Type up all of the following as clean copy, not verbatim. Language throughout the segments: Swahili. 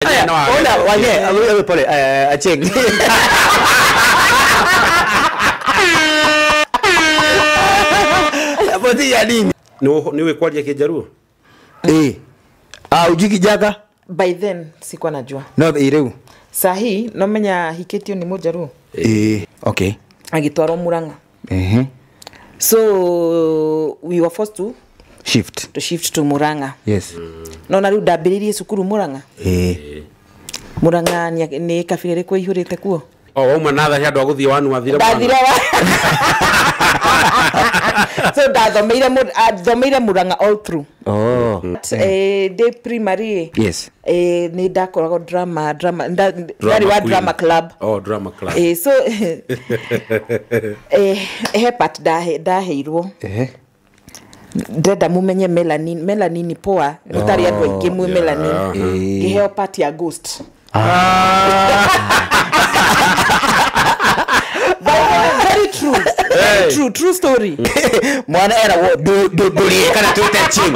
Ona wanye pole acheng. Abodi ya nini? Niwe kwaje Kijaruo? Ujiki jaga? By then sikuwa najua. No ireu. Sahi no menya hiketio ni Mujaruo. Okay. Agitwaro Muranga. So we were forced to shift to Muranga. Yes. No na riu ndambiririe cukuru Muranga. Muranga ni kabira riko ihurite kuo. Uma natha handu aguthie wanu wathira. Ndathira wa. So ndathomeire Muranga all through. De primary. Yes. Ni ndakoragwo drama ndari wa drama club. Drama club. So part daheirwo. Ndenda mumenye melanin poa rutari andu aingi mu melanin giheo part ya ghost. Very true story. Mwana era wo do kana tuta ching.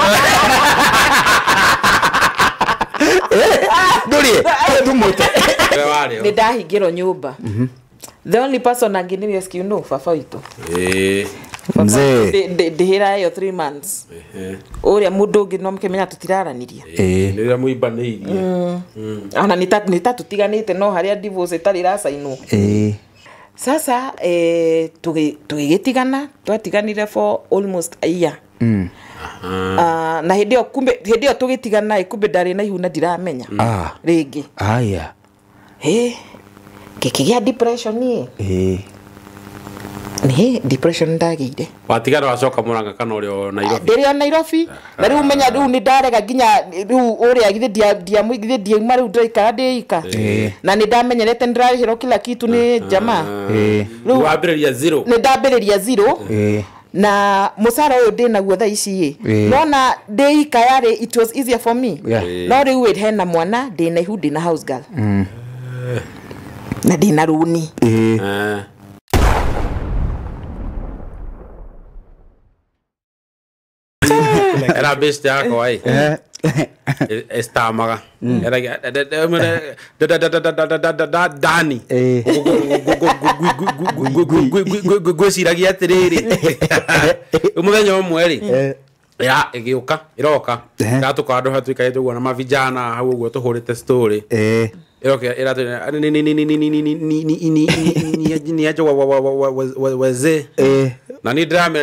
Dori dumote. Ni ndahingirwo nyumba. The only person angini rescue no baba witu. Mzee ndihira yo 3 months. Uria mundu ungi no mkemenya tutiraranirie. Nira muibaneirie. Ona nitatiganite no haria divorce itari rasainwo. Sasa tugigitigana twatiganire for almost a year. Na hedio tugitigana kumbe ndari na ihuna ndiramenya ringi. Aya. Kikigia depression ni depression ndagire. Watigana wacoka Muranga kana uri Nairobi? Ndiri Nairobi. Na riu menya riu ni ndarega ginya riu uri agithe dia muigithe dia maru ndaika ndika. Na ni ndamenyerete ndirahiro kila kitu ni jamaa. Riu wambiriria zero. Ni ndambiriria zero. Na musara uyu ndina guo tha ici nona ndeika yari it was easier for me. No riu we hena mwana ndina ihu ndina house girl. Na ndina runi. Era best yako ai. Estamaga. Era Dani. Gwiciragia atiriri. Umuthenya umwe ri. Ya igiuka iroka. Gatuka andu hatuika yetugo na mavijana hau uguo tuhurite story. Iroka ira ni ajo wazee. Na ni drama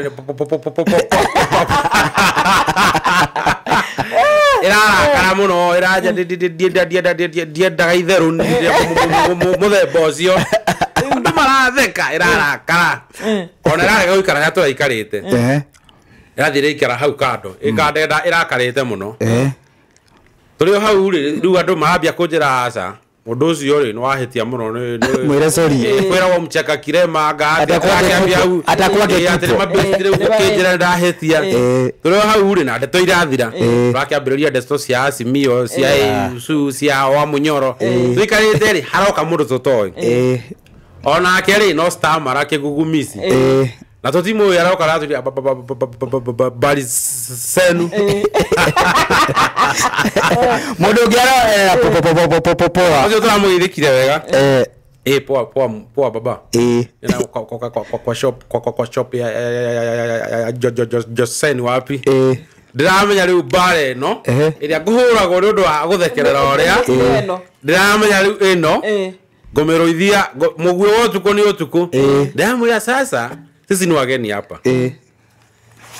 Era muno iraja ndiendaga itheru muthemba ucio andu maratheka irarakara ona irarega guikara haria turaikarite irathire ikara hau kando ikandenda irakarite muno turi hau riu andu marambia kunjira aca mundu ucio ri ni wahitia muno ni mwire sorry kwira wa mcheka kirema ngaakiambia hau atakuwa atiri mabestire ukinjira ndahitia turi hau ri na ndeto irathira turakiambiriria ndeto cia Asimio cia Su cia wa Munyoro tuikarite ri haroka mundu tutoi ona akeri no star marake gugumisi na totimo yaroka ratu bali senu mundu ngiara popopopopoa ajo turamuithikire wega poa baba ina kwa shop ya Josen wapi ndiramenya riu bare no iria nguhuragwo ni undu wa guthekerera uria ndiramenya riu ino ngomeroithia mugwe wotuko ni utuko ndiramwira sasa sisi ni wageni hapa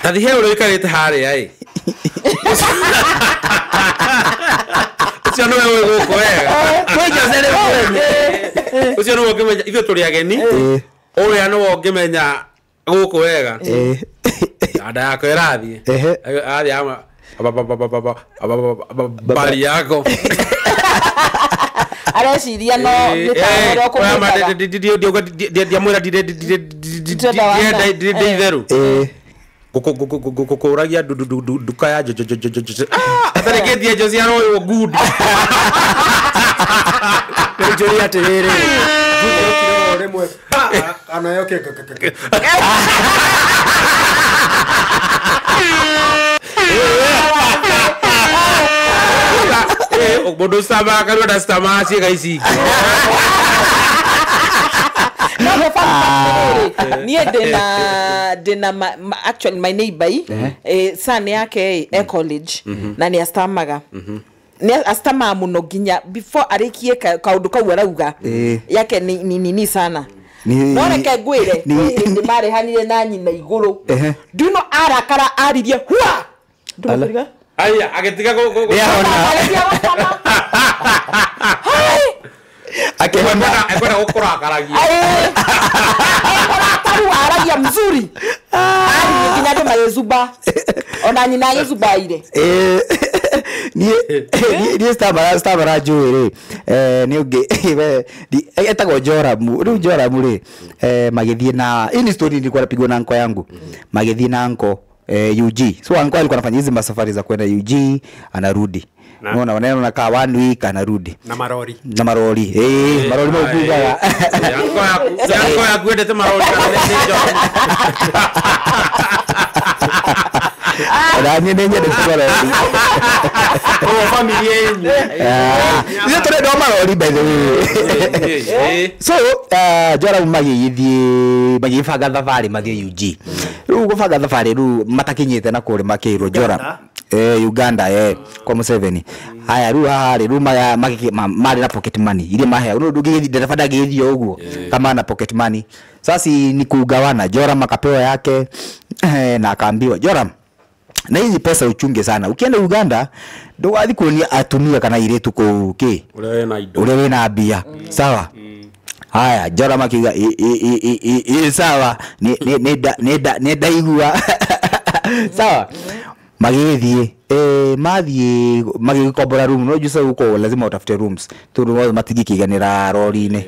tathi he uri ikarite haria ucio no wewe guko wega kweja zere wewe ucio no ngimenya ithu turi ageni uria no ngimenya guko wega ada yako irathie athi ama bali yako areciria no nitahero kumutaga dia mwira itheru kuragia duka ya atarigetie josia no good jori atiriri remwe anayoke bodo stamara karo da stamara si kaisi no me nie dena actually my neighbor son yake college na ni astamaga ni astama muno ginya before arikie kaundu kau arauga yake ni sana no reke gwire ni mare hanire na nyina iguru do no arakara aririe hua ndumuriga aya agetiga go akwenda gukora akaragia aragia mzuri nginya ndo mayezuba ona nyina yezuba ile ni stabara juire ni ungi etagwo Joramu ri magithie na ini story nilikuwa napigwa na anko yangu magithie na anko UG so anko alikuwa anafanya hizi masafari za kwenda UG anarudi unaona wanaenda na kaa 1 week anarudi na marori marori maukuga yanko ya kwenda te marori Rani nenye de marori oh familia yenu ile tore do marori by the way so Joramu magifanga thavari mathie UG ru gufanga thavari ru matakinyite na kuri makiro Joramu Uganda kwa Museveni haya ru hari ru mari na pocket money ile mahea ndungi ndirafada githio uguo kama na pocket money sasa ni kugawana Joramu akapewa yake na akaambiwa Joramu na hizi pesa uchunge sana ukienda Uganda ndo wathi kuonia atumia kana iretu ko ke ule na bia sawa haya Joramu akiga sawa ne daigua sawa magithie mathie magikombora room no jusa uko lazima utafute rooms tu matigi kiganira rori-ine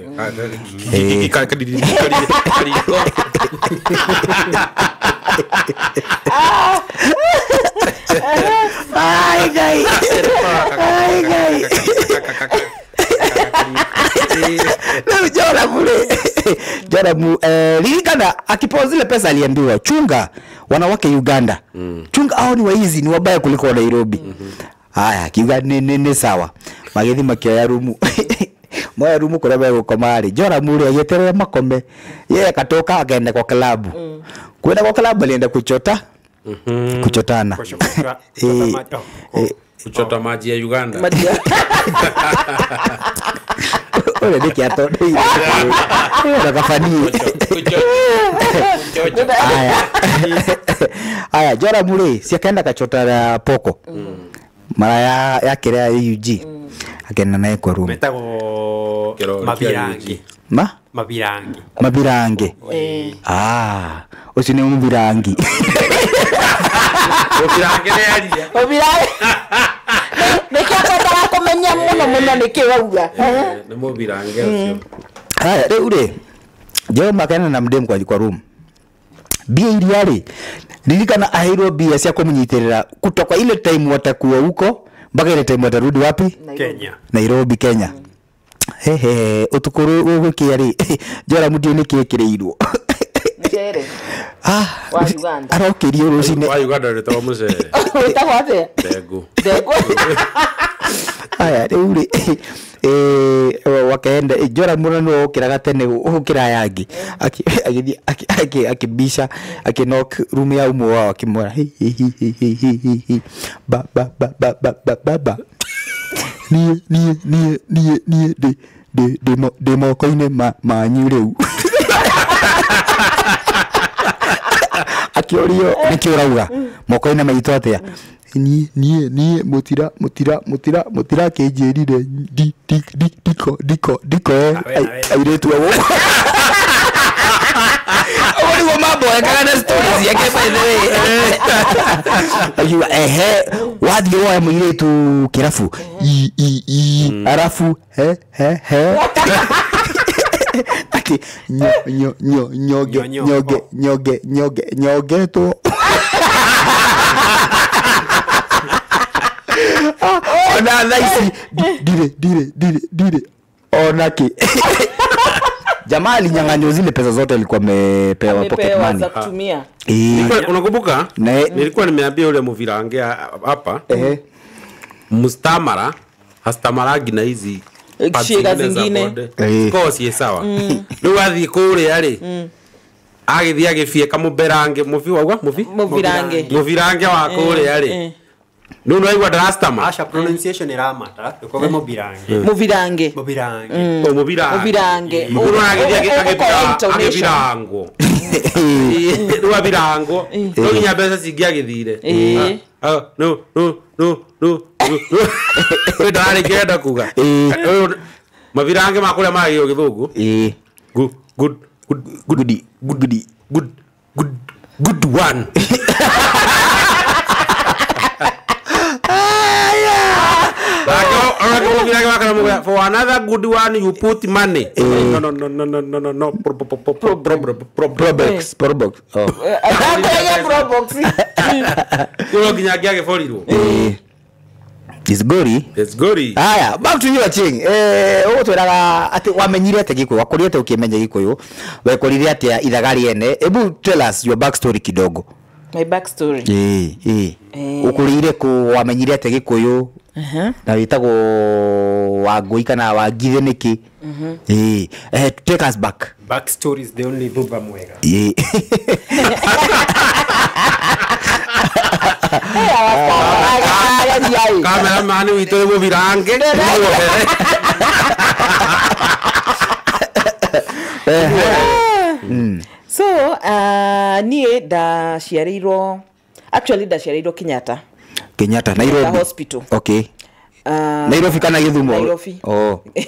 ai gai Joramu ligana akipozile pesa aliambiwa chunga wanawake Uganda chunga hao ni waizi ni wabaya kuliko Nairobi haya kiuga ni sawa magithi makioya rumu moya rumu kura bego komari Joramu ri ageterera makome yeye katoka akaenda kwa klabu kwenda kwa klabu alienda kuchotana kuchota maji ya Uganda ole diki atodo ile kafani haya Joramu ri si akaenda kachota poko mara yake ya UG akenda naye kwa room metago mabirangi usine mubirangi nikiakatara kumenya muno nikiwauga ni mubirangi ucio haya ure Joramu akaenda na mdem kwa room bia iliari nilikana ahiro bia cia kumunyitirira kutoka ile time watakuwa huko mpaka ile time watarudi wapi Nairobi Kenya utukuru ugukiari Joramu ndio nikikireirwo Njere wa Uganda arokirio rucine wa Uganda rito muze utawate dego haya uri wakaenda Joramu no kiraga tene ukira yangi akibisha akinok room ya umu wao akimwona ba ni de mokoine manyureu akiorio nikiurauga mokoine maito atia ni mutira kejerire diko airetu wo Ori wo mambo ekana stories yake by the way ayu wathi wo muiretu kirafu arafu ati nyoge to ona laisi dire onaki jamaa alinyang'anywa zile pesa zote alikuwa amepewa pocket money unakumbuka nilikuwa nimeambia yule muvirange hapa mustamara hasta maragi na hizi Shiga zingine kosi sawa ndio athi kule ali agithia agifie kamuberange muvi wagwa muvirange wa kule ali no aigwa drastama Asha pronunciation iramata ukoge mubirange muno agithia rwa birango no nya besa sigia githire no ndari kenda kuga mavirange makule magio githungu good one for another good one you put money no Probox kulo kinyagia geforirwo It's gori. Aya, back to you Aching. Tweraga ati wamenyire ate Gikuyu, wakurite ukimenya Gikuyu. Wekorire ate ithagari ene. Ebu tell us your backstory kidogo. My backstory. Ukurire ku wamenyire ate Gikuyu. Na witagwo Wangui kana Wangithe niki. Take us back. Backstory is the only bumba mwega. Cameraman wito mo virange so nie da shiariro actually Kenyatta Nairobi hospital. Okay. Nairobi kana Githumo? Nairobi.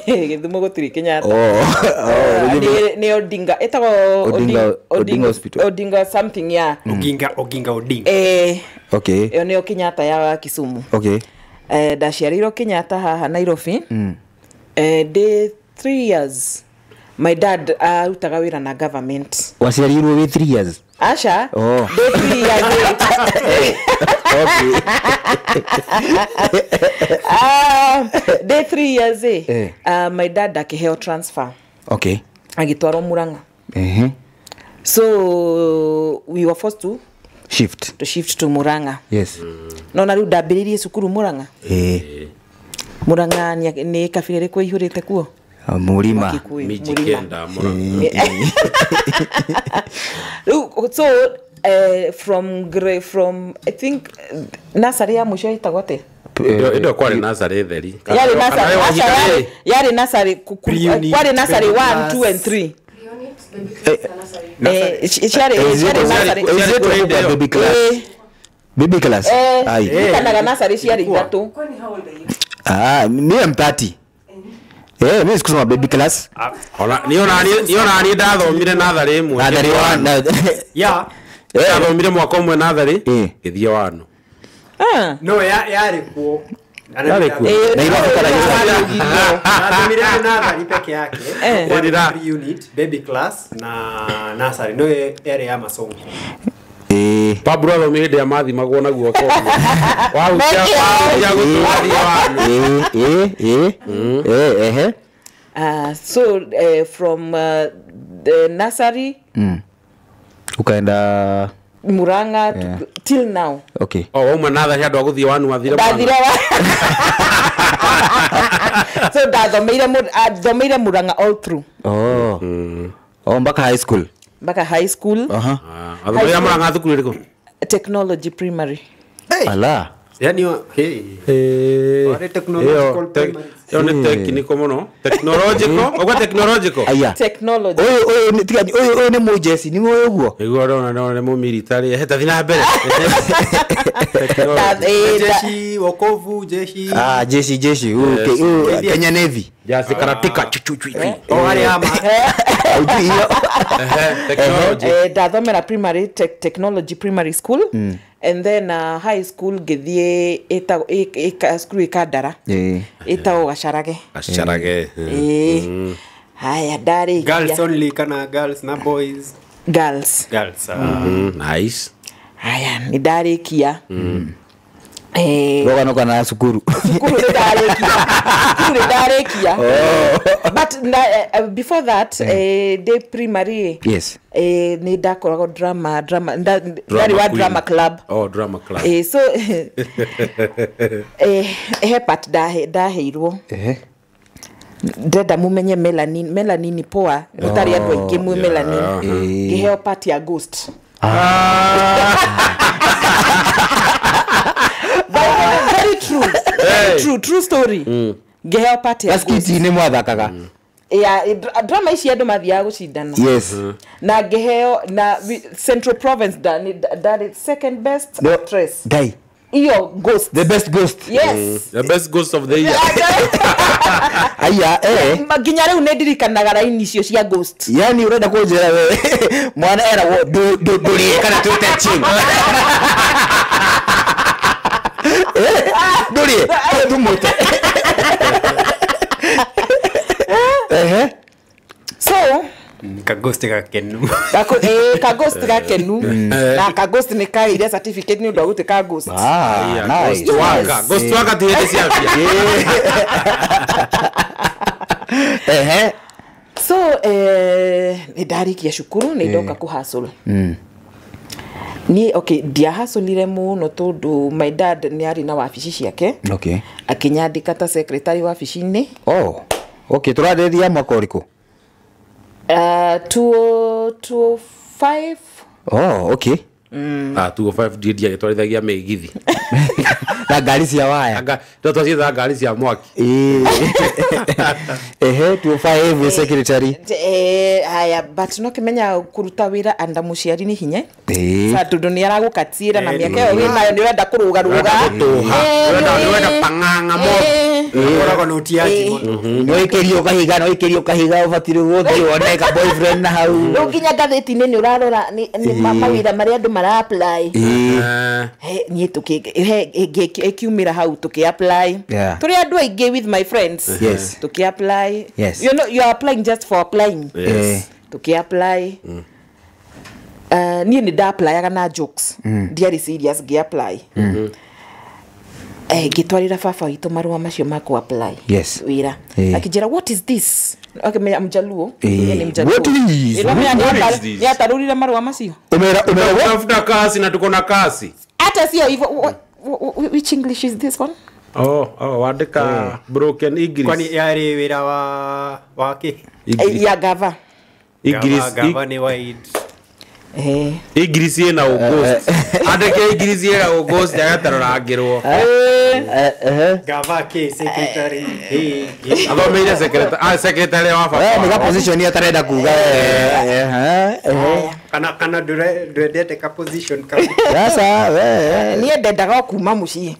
Githumo gotiri Kenyatta. Ni Odinga. Etago Odinga hospital. Odinga something ya. Odinga. Okay. Eo ni Kenyatta ya Kisumu. Okay. Dashiariro Kenyatta haha Nairobi. Day 3 years. My dad utaga wira na government. Wasiarirwo with 3 years. Asha. Day 3 years. Okay. Day 3 years my dad akiheo transfer. Okay. Agitwaro Muranga. So we were forced to shift to Muranga. Yes. No na riu ndambiririe cukuru Muranga. Muranga ni kabira riko ihurite kuo. Murima. Mijikenda Muranga. So from I think nursery ya mwisho itagote. Ndio kwa nursery theri. Yari nursery kwa nursery 1 2 and 3. Baby class. Ai. Kana nursery yari 3. Me am 30. Mimi sikusoma baby class. Ona niona ndathomire nursery imwe. Nursery 1. Yeah. Ndathomire mwaka umwe nursery githie wano. No yari kuo. Nairobi kana nursery peke yake. Unit, baby class na nursery no area ya masomo. Pablo athomire ya mathi magwo naguo ko. Wow, ya gutwaria wano. So from the nursery ukaenda Muranga till now. Okay. Uma nada ya ndo guthie wanu wathire. So ndathomire Muranga all through. Mpaka high school. Athomire Muranga thukuru riko. Technology primary. Ala. Yani technological primary. Ni technical mono. Technological. Aya. Technology. Oyo ni mujesi ni moyo guo. Iguo ndo mo military heta thina mbere. Jeshi wokovu jeshi. Jeshi. Kenya Navy. Jasi karatika chuchuchu. Wale ama. Technology. Ndathomera primary technology primary school. And then high school githie eta school ikadara eta Gacharage. Haya ndari girls only kana girls na boys. Girls. Nice. Haya ni ndari kia Rogano kana cukuru ndarekia but before that day primary yes ni ndakoragwo drama drama club so he part ndaheirwo ndenda mumenye melanin poa gutari andu aingi mu melanin ngiheo part ya ghost very true story ngiheo part ya ghost ni mwathakaga drama ici andu mathiaga gucindana yes na ngiheo na Central Province that is second best actress guy iyo ghost the best ghost yes the best ghost of the year aya maginya riu nendirikanaga raini icio cia ghost yani urenda kunjira we mwana era nduri kana tuteching nduri tumuite so kaghost gakenu gakenu na kaghost ni kaire certificate ni ndo guti ka ghost nice ghost waka tiende ciafia so ndarikia cukuru ni ndoka ku hustle ni okay dia hustle muno tondu my dad ni ari na wabici ciake okay akinyandika ta secretary wabici-ini okay turaderia mwaka uriku 205 okay 205 dia gitwarithagia megithi na ngari cia waya twathiĩ ngari cia mwaki 205 secretary haya but no kimenya kuruta wira anda muciari ni hinya sa tundu ni aragukatira na miaka yo wina ni wenda kuruga ruga wenda panganga mo orako no tiaji no ikirio kahiga ubatire guthi oneka boyfriend na hau no kinya gatheti ni urarora ni mawira mari andu mara apply ni tukiumira hau tuki apply turi andu aingi with my friends tuki apply you know you are applying just for applying tuki apply ni nda apply na jokes diary serious gi apply gitwarira baba witũ marũa macio ma ku apply wira akijira what is this okay mjaluo ni mjaluo what is ya tarurira marũa macio unafuta kasi na tuko na kasi hata sio hivyo which English is this one wandika broken English kwani yari wira wake ya gava gava ni wide English ina ghost andike English ina ghost ya tarorangirwo gava ke secretary athomire secretary wa baba ni ga position ya tarenda kuga kana ndurendete ka position ka sasa ni ndendaga kuma mucii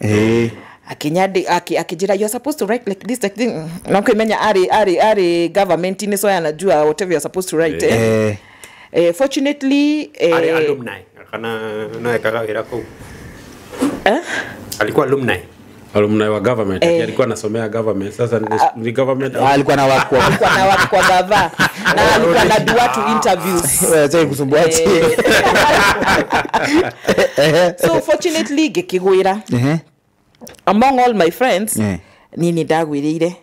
akinyandi akijira you are supposed to write like this like thing na kimenya ari government ni so anajua whatever you are supposed to write fortunately ari alumni kana no ekaga wira ku alikuwa alumni wa government alikuwa anasomea government sasa ni government alikuwa na wako kwa gava na alikuwa na do watu interviews sasa kusumbua so fortunately gekigwira among all my friends nini ndagwirire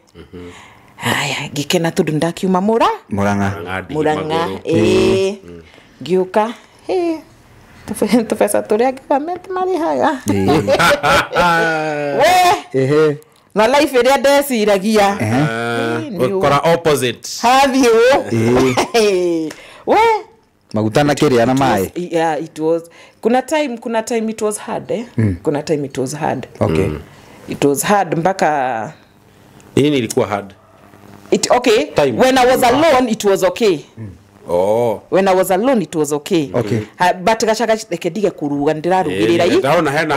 haya gikena tundu ndakiuma Murang'a giuka tupesa turia government marihaga na life iria ndeciragia kora opposite hathio maguta na kiria na mai it was kuna time it was hard kuna time it was hard okay it was hard mpaka nini ilikuwa hard when I was alone it was okay when I was alone it was okay but gashaka kedige kuruga ndirarugirira ndaona hena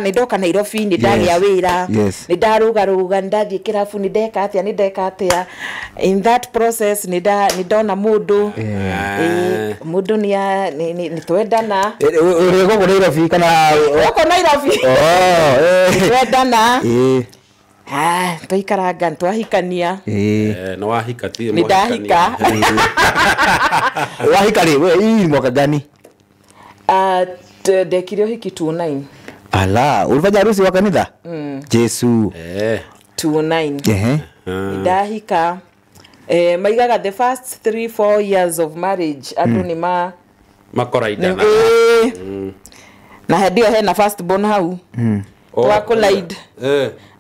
ndoka Nairobi ni ndagia wira ni ndaruga ndathie kirafu ni ndeka atia in that process ni ndona mundu ni twendana urego Nairobi kana Nairobi twendana twaikaraga twahikania na wahika ti ni ndahika wahika ri we mwaka gani Dekire hiki 29. Ala, ulifanya harusi wa kanitha? Jesu. 29. Ndahika maigaga the first 3-4 years of marriage andu ni makoraidana. Na hedio he na first born hau. Twakolide.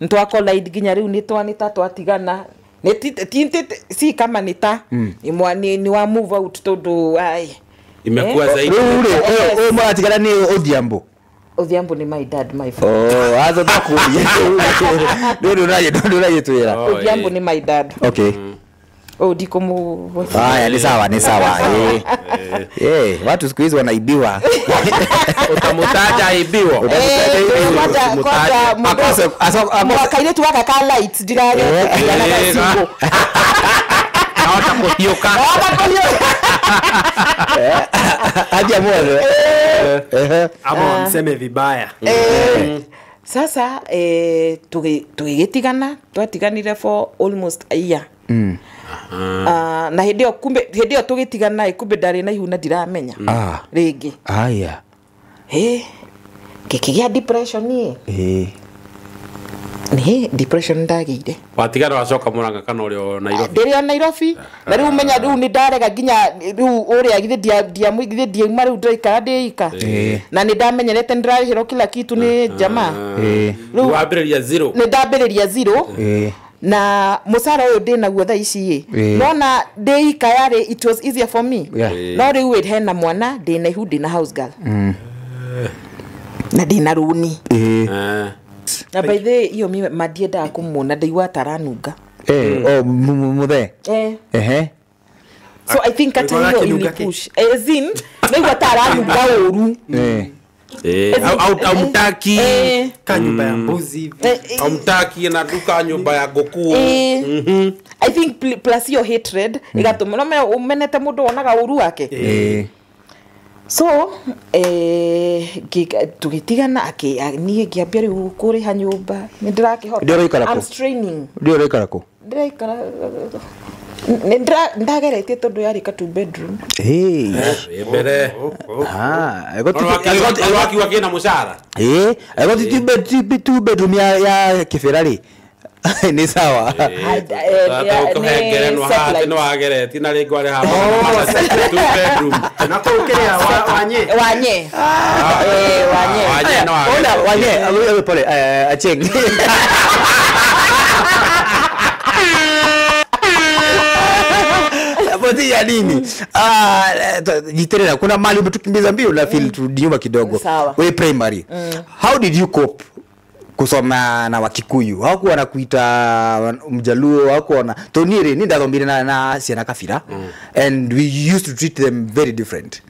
Ntwakolide ginya riu ni twanita twatigana. Si kama nita ni wa move out todo ai. Imekuwa zaidi. Mwatigana ni Odhiambo ni my dad, my father. Azo takuja. Ndio unaje tuera. Odhiambo ni my dad. Okay. Diko mu. Haya ni sawa. Watu siku hizi wanaibiwa. Utamutaja aibiwa. Mwaka ile tuwaka ka lights dirare. Naota kuhioka. Aje muone. Ama mseme vibaya. Sasa tugetigana, twatiganire for almost a year. Na hedio tugetigana kumbe ndari na ihuna ndiramenya. Ringi. Aya. Kikigia depression ni. Ni depression ndagire. Watigana wacoka Muranga kana uri Nairobi. Ndiri Nairobi. Na riu menya riu ni ndarega ginya riu uria githe dia maru ndoika ndeika. Na ni ndamenyerete ndirahiro kila kitu ni jamaa. Riu wambiriria zero. Ni ndambiriria zero. Na musara uyu ndina guo tha ici nona ndeika yari it was easier for me. No riu we hena mwana ndina ihu ndina house girl. Na ndina runi. Na by the hiyo mimi madienda kumona ndaigwa taranunga. Muthe. So I think at hiyo ili push. Zin ndaigwa taranunga oru. Aumtaki kanyumba ya mbuzi. Aumtaki na duka nyumba ya goku. I think plus your hatred igatuma no umenete mundu onaga uru wake. So tugitigana ni ngiambia riu kuri ha nyumba ni ndirakihota. I'm straining. Ndio rekara ko. Ndirakara ndagerete tondu yari ka 2 bedroom. Mbere. Alwaki wakina mushara. Ego 2 bedroom ya kiferari. Ni sawa. Ukahengere no hati no agereti na ringo ari hapo. 2 bedroom. Na kukelea wanye. Wanye no agereti. Ona wanye pole acheng. Bodi ya nini? Jiterera kuna mali umetukimbiza mbio na feel tudiuma kidogo. We primary. How did you cope? Kusoma na Wakikuyu. Hawakuwa wanakuita Mjaluo, hawakuwa na Tonire ni ndathomire na ciana Kafira. And we used to treat them very different.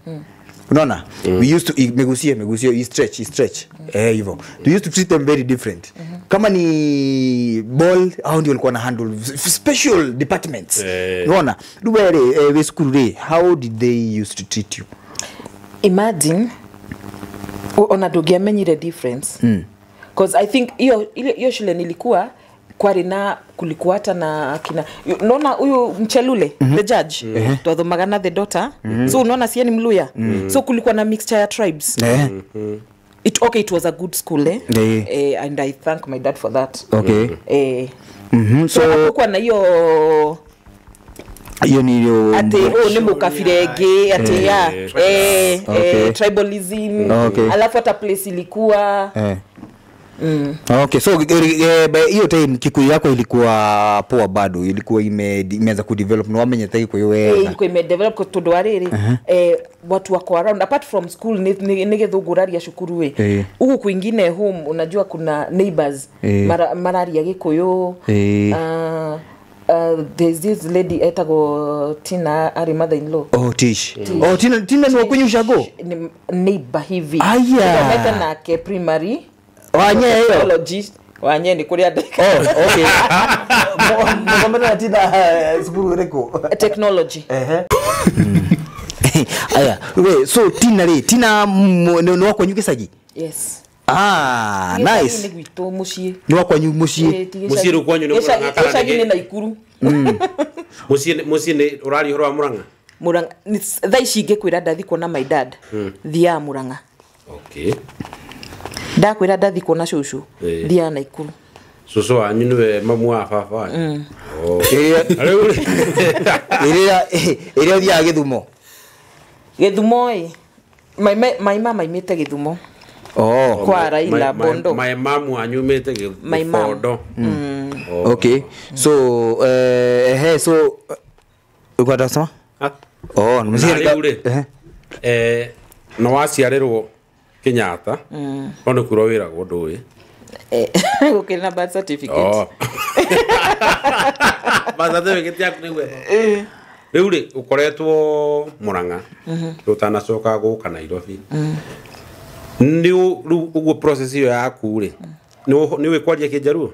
Unaona? We used to megusio stretch. Hivyo. We used to treat them very different. Kama ni ball au ndio walikuwa na handle special departments. Unaona? Dubere we school day, how did they used to treat you? Imagine ona dogiamenyire difference. Because I think hiyo shule nilikuwa kwarina kulikuwa hata na kina unaona huyu Mchelule the judge twathomaga na the daughter so unaona si ni Mluya so kulikuwa na mixture ya tribes. It was a good school and I thank my dad for that. So kulikuwa na hiyo ate ni mukafirege ate ya tribalism alafu hata place ilikuwa Okay, so hiyo time Kikuyu yako ilikuwa poa bado, ilikuwa imeanza kudevelop na wamenyeta iko wewe. Ilikuwa imedevelop kwa todo ariri watu wako around apart from school ni gethuguraria shukuru we. Huko kwingine home unajua kuna neighbors mararia Gikuyu. There's this lady etago Tina ari mother-in-law. Tish. Tina ni wakunyusha go. Neighbor hivi. Aya. Na ke primary. Wanye hiyo. Technology. Wanye ni kuria deka. Okay. Mbona na Tina sukuru reko. Technology. Aya. So Tina ni wakunyuke saji. Yes. Nice. Ni wakunyuke mushie. Mushie kwanyu ni Muranga kana. Esa gine na Ikuru. Mushie ni urari horo wa Muranga. Muranga thaici ngikwira ndathi kuona my dad thia Muranga. Okay. Ndakwira ndathi kuona cucu thia na ikuru Cucu wanyu niwe mamu wa baba. Iria thia Githumo. Githumo my mama imite Githumo. Kwa Raila Bondo. My mom wanyu imite Githumo. Okay. So so ukwenda sema? Nimesikia. No waciarirwo Kenyatta. Ono kuro wira gondwe. Gukina birth certificate. Birth certificate yaku ni we. Riu ri ukoretwo Murang'a. Utanacoka guka Nairobi. Ni uguo process iyo yaku ri. Ni we kwaria Kijaruo?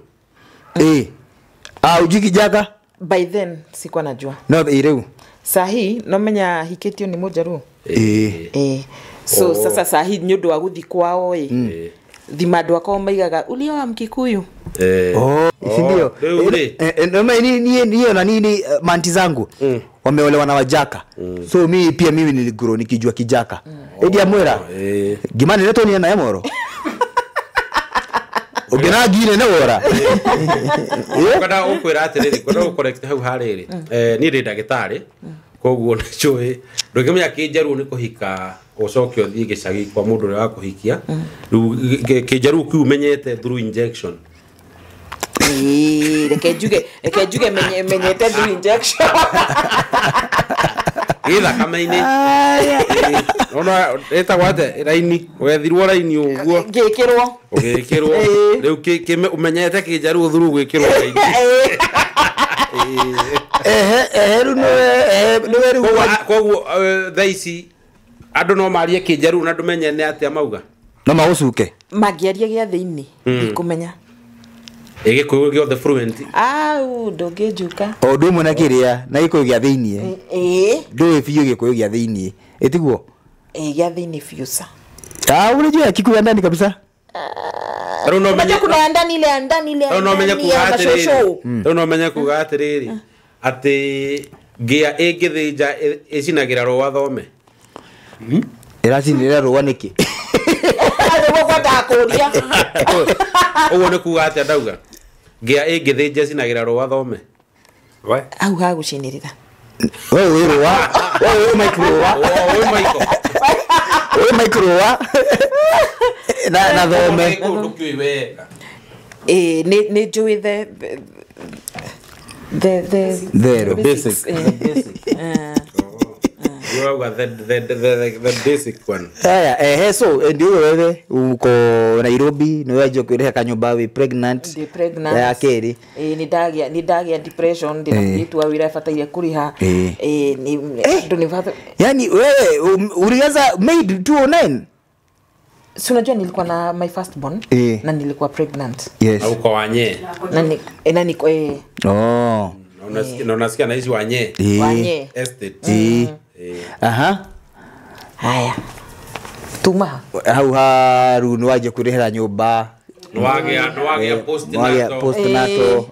Ujiki Jaga? By then sikuwa najua. No riu. Sahi no menya hiketio ni Mujaruo. So sasa sahi nyondo wa guthi kwao thimandwa kwa maigaga ulio wa Mkikuyu. Ndio. Ndio na nini manti zangu wameolewa na Wajaka. So mimi niliguro nikijua Kijaka. Edi amwera. Gimani leto ni na Yamoro. Ogena gine na wora. Kada ukwira atiriri kada ukorect hau hariri. Ni ri ndagitari. Koguo na chui. Ndukimenya Kijaruo ni kuhika ucoke uthii gicagi kwa mundu uri wa kuhikia. Kijaruo kiumenyete through injection. Reke juge menyete through injection. Ila kama ini. Ona eta wate raini wethirwo raini uguo. Gekirwo. Gekirwo. Riu umenyete Kijaruo through gwikirwo raini. Koguo thaici andu no marie Kijaruo na ndumenye ne atia mauga no magucuke magiaria gia thiini ikumenya Gikuyu giothe fluent ndungijuka ndu mwe na kiria na Gikuyu gia thiini ndu biu Gikuyu gia thiini etiguo gia thiini fiusa unajua Kikuyu ndani kabisa no menya kuna ndani ile no menya kugatiriri no menya kugatiriri ati gia egithinja icinagira rowa thome iracinira rowa niki azo kwenda kuria uguo ni kuga ati ndauga gia egithinja icinagira rowa thome we au ha gucinirira wewe rowa wewe microwa wewe microwa na thome ndukiwega ni njui the basic the basic one. So ndio wewe uko Nairobi na wewe ukireha kanyumba we pregnant ya keri ni dagia depression ndinatwa wira fataire kuriha ni ndonivatha yani wewe ulianza made 209 si unajua nilikuwa na my first born na nilikuwa pregnant au kwa wanye na niko unasikia na hizi wanye estate haya tuma au haru no waje kurehera nyumba no wage postnatal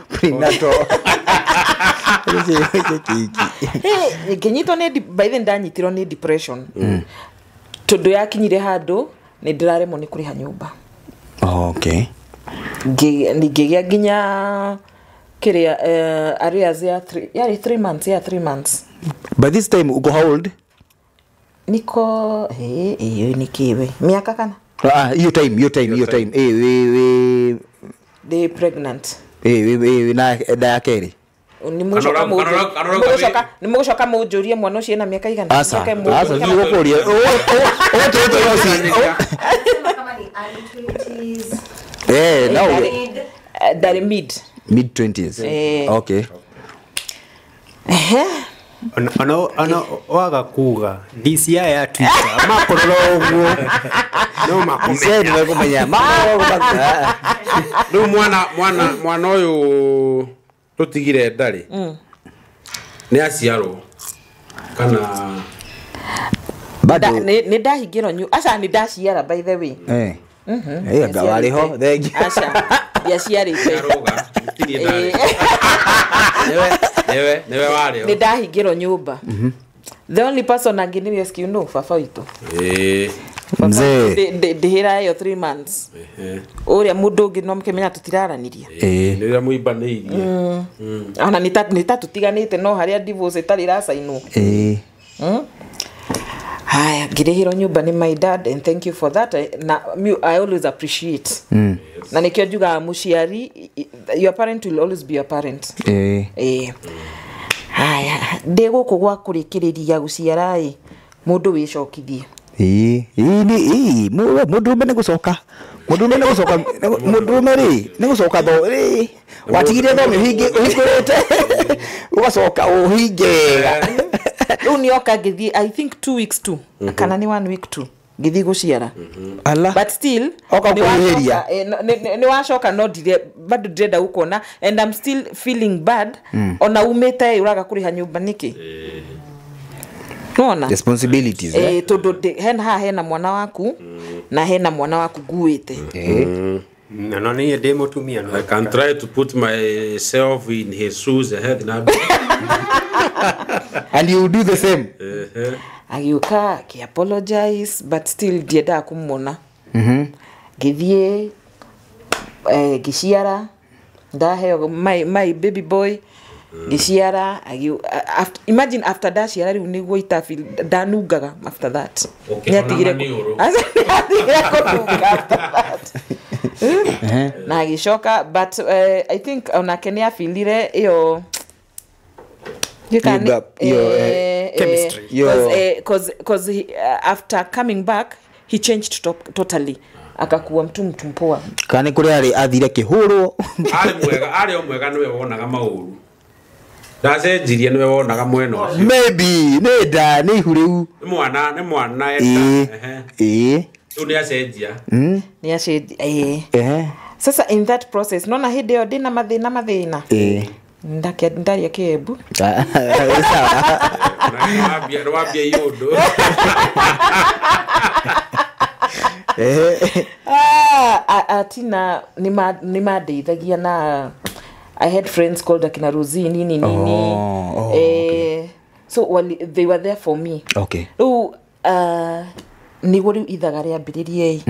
prenatal kinyito ne by the ndanyitiro ni depression todo yakinyire handu ni ndiraremo ni kuriha nyumba okay ngigia ginya kiria areas ya 3 months 3 months by this time uko how old niko nikiwe miaka kana hiyo time we they pregnant we na diakeri nimugushoka mujurie mwana ucio na miaka igana asa nigukuria dari mid 20s okay ana waga kuga DCI ya Twitter makororo no makomenya no kumenya no mwana uyu tutigire ndari ni aciaro kana bado ni ndahingiro nyu aca ni ndaciara by the way ngawari ho thengi aca yaciarite newe wari ni ndahingiro nyumba the only person angini rescue no baba witu mzee ndihira yo 3 months uria mundu ungi no mkemenya tutiraranirie nira muibaneirie ana nita tutiganite no haria divorce itari rasainwo haya ngirihiro nyumba ni my dad and thank you for that I always appreciate na nikio juga muciari your parent will always be your parent haya ndego kugwa kurikiriria guciara mundu wicokithie mundume nä gå coka mundume rä nä gå coka tho rä watigire thome å hingå rä te å gacoka å hingega rä u nä oka ngä thiä I think 2 weeks tu kana nä 1 week tu ngä thiä gå ciara but still oka kuhiria nä wacoka no ndire bado ndirenda gå kuona and I'm still feeling bad ona umite uraga kå rä ha nyå mba nä kä nona responsibilities tondu hena mwana waku na hena mwana waku nguite no ni ndi mutumia no I can try to put myself in his shoes ahead na and you do the same agiuka ki apologize but still ndienda kumona githie giciara ndaheo my baby boy giciara imagine after that ciara riu ni goita feel danungaga after that niatigire na gishoka but I think ona kenia feelire iyo you can chemistry because after coming back he changed totally akakuwa mtu mpoa kani kuri ari athire kihurwo ari omwega niwe wonaga mauru ndacenjirie niwe wonaga mwena ucio maybe nenda ni ihuriu ni mwana eta tu ni acenjia ni acenjia sasa in that process nona hinde yo ndina mathina ndaria Kiembu sawa wabia yodo atina ni madeithagia na I had friends called akina Rosie nini okay. So they were there for me okay ni gori ithaga ria mbiririe